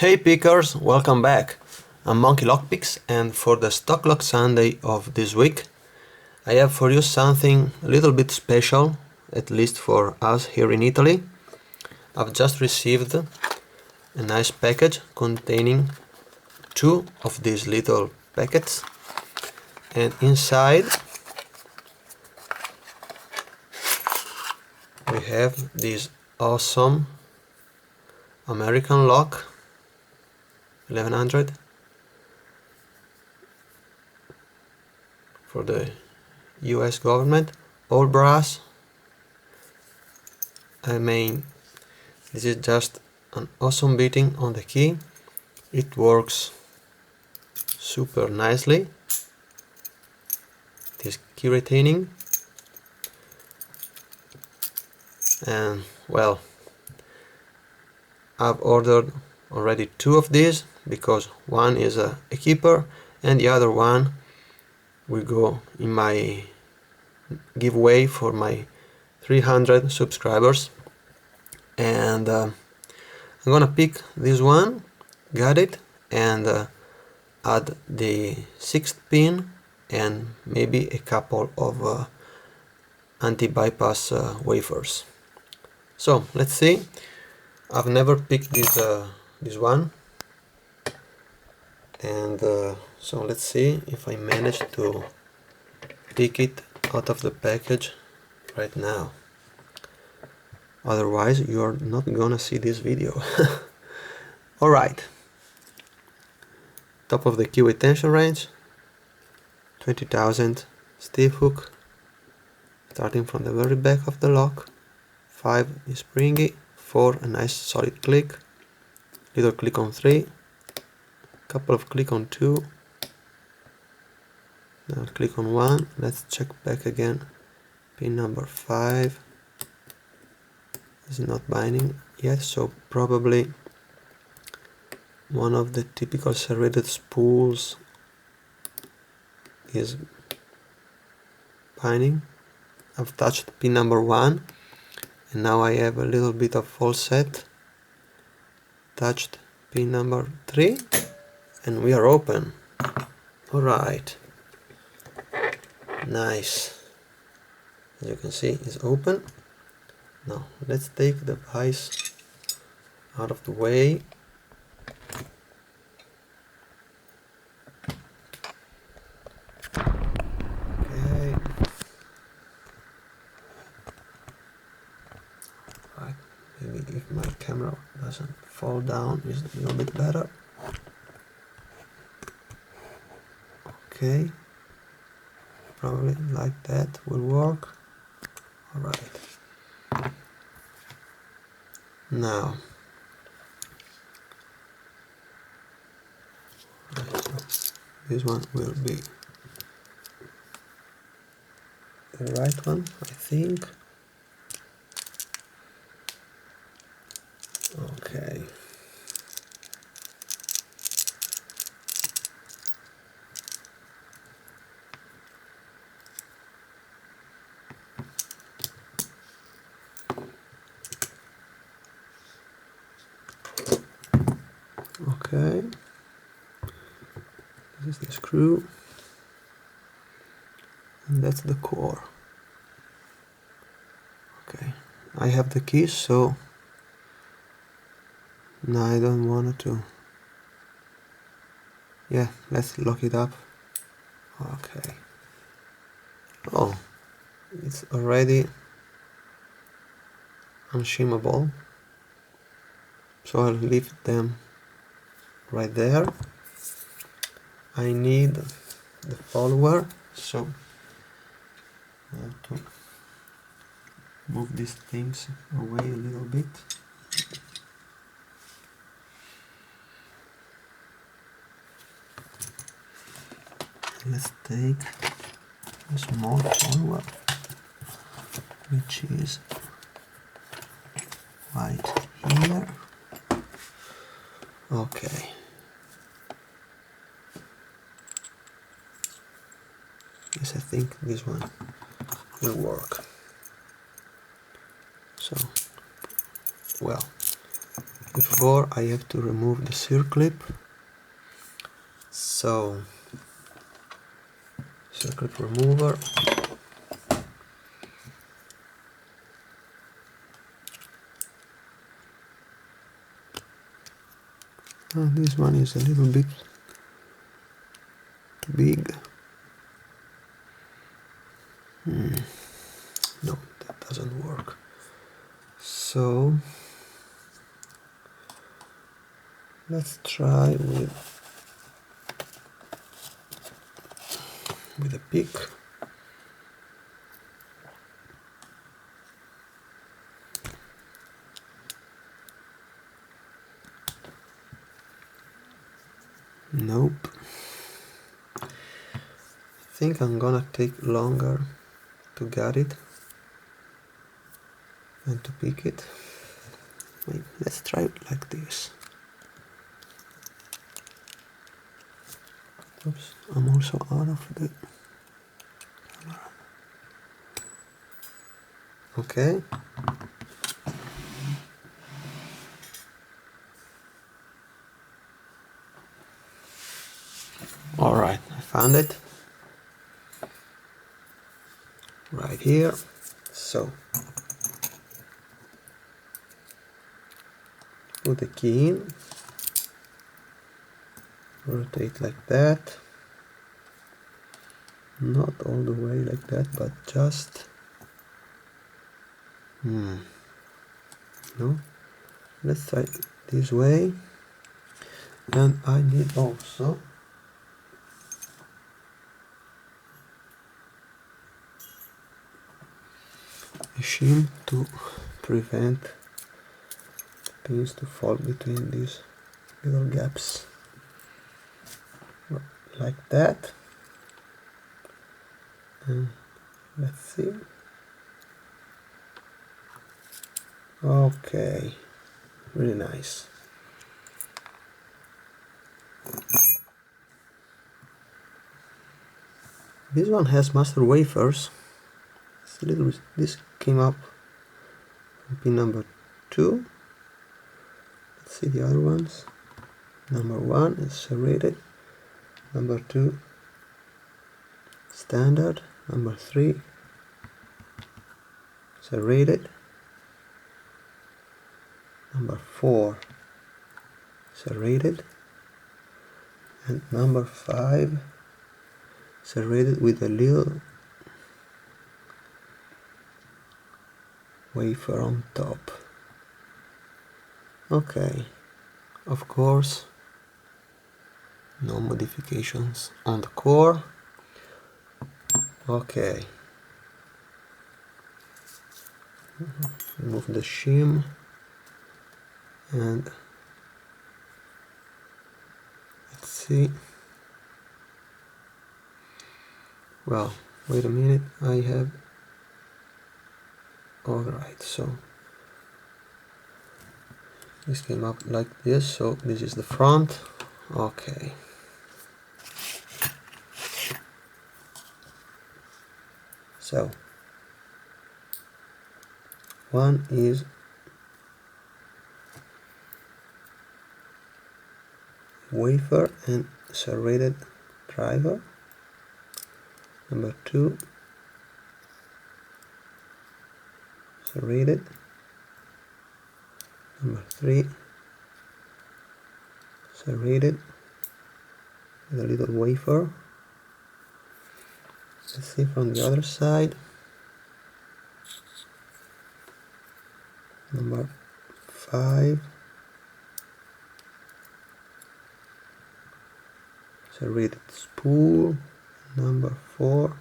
Hey pickers, welcome back. I'm Monkey Lockpicks, and for the Stock Lock Sunday of this week I have for you something a little bit special, at least for us here in Italy. I've just received a nice package containing two of these little packets, and inside we have this awesome American lock 1100 for the US government, all brass. I mean, this is just an awesome beating on the key. It works super nicely. It is key retaining, and well, I've ordered already two of these because one is a keeper and the other one will go in my giveaway for my 300 subscribers. And I'm gonna pick this one, got it, and add the 6th pin and maybe a couple of anti-bypass wafers. So let's see. I've never picked this one, and so let's see if I manage to pick it out of the package right now. Otherwise you're not gonna see this video. Alright, top of the key with tension range, 20,000 stiff hook, starting from the very back of the lock. 5 is springy, 4 a nice solid click, little click on 3, couple of click on 2, now click on 1. Let's check back again. Pin number 5 is not binding yet, so probably one of the typical serrated spools is binding. I've touched pin number 1 and now I have a little bit of false set. Touched pin number 3 and we are open. Alright, nice. As you can see, it's open. Now let's take the vice out of the way. Okay. Right. Maybe if my camera doesn't fall down, it's a little bit better. Okay. Probably like that will work. Alright. Now, this one will be the right one, I think. Okay. Okay, this is the screw, and that's the core. Okay, I have the keys, so now I don't want to. Yeah, let's lock it up. Okay. Oh, it's already unshimmable, so I'll leave them right there. I need the follower, so I have to move these things away a little bit. Let's take a small follower, which is right here. Okay. Yes, I think this one will work. So, well, if or I have to remove the circlip. So, circlip remover. This one is a little bit big. No, that doesn't work. So let's try with a pick. Nope. I think I'm gonna take longer to get it and to pick it. Wait, let's try it like this. Oops, I'm also out of the camera. Okay. Alright, I found it. Right here. So, put the key in. Rotate like that. Not all the way like that, but just... No. Let's try it this way. And I need also a shim to prevent the pins to fall between these little gaps. Like that. And let's see. Okay, really nice. This one has master wafers. It's a little bit, this came up from pin number 2. Let's see the other ones. Number 1 is serrated. Number 2 standard. Number 3 serrated. Number 4 serrated. And number 5 serrated with a little wafer on top. Okay, of course, no modifications on the core. Okay, remove the shim and let's see. Well, wait a minute, I have... Alright, so this came up like this, so this is the front. Okay. So, one is wafer and serrated driver. Number 2 serrated. Number 3 serrated with a little wafer. Let's see from the other side. Number 5 serrated spool. Number 4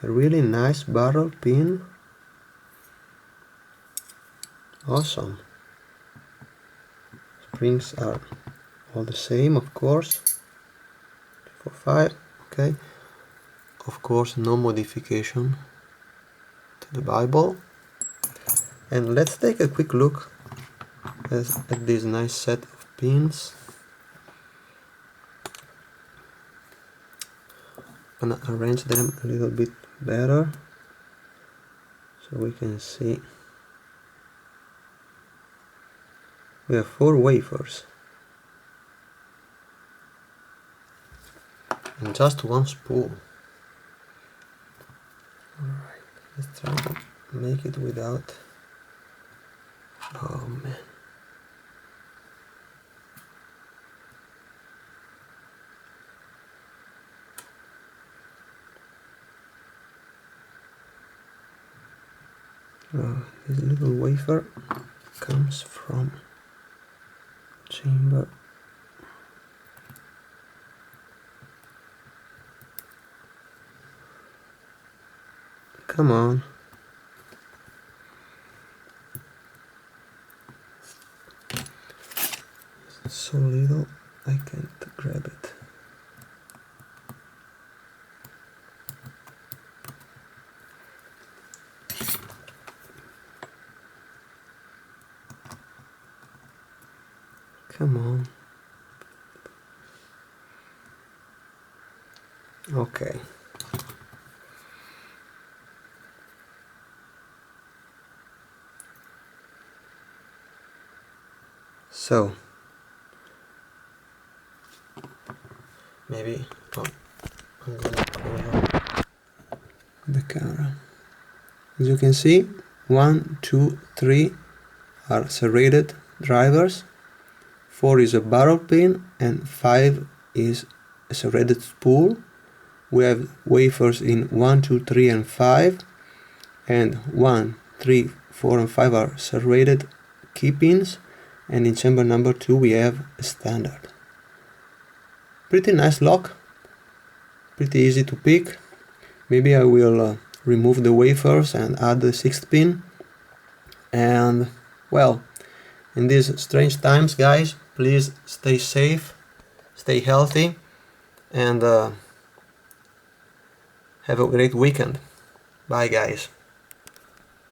a really nice barrel pin. Awesome. Springs are all the same, of course. 4, 5. Okay. Of course, no modification to the Bible. And let's take a quick look at this nice set of pins. I'm gonna arrange them a little bit better. So we can see we have 4 wafers and just 1 spool. Alright, let's try to make it without... Oh man. This little wafer comes from chamber. Come on. It's so little, I can't grab it. Come on. Okay. So maybe I'm gonna cover the camera. As you can see, 1, 2, 3 are serrated drivers, 4 is a barrel pin, and 5 is a serrated spool. We have wafers in 1, 2, 3 and 5, and 1, 3, 4 and 5 are serrated key pins, and in chamber number 2 we have a standard. Pretty nice lock, pretty easy to pick. Maybe I will remove the wafers and add the 6th pin. And well, in these strange times, guys, please stay safe, stay healthy, and have a great weekend. Bye, guys.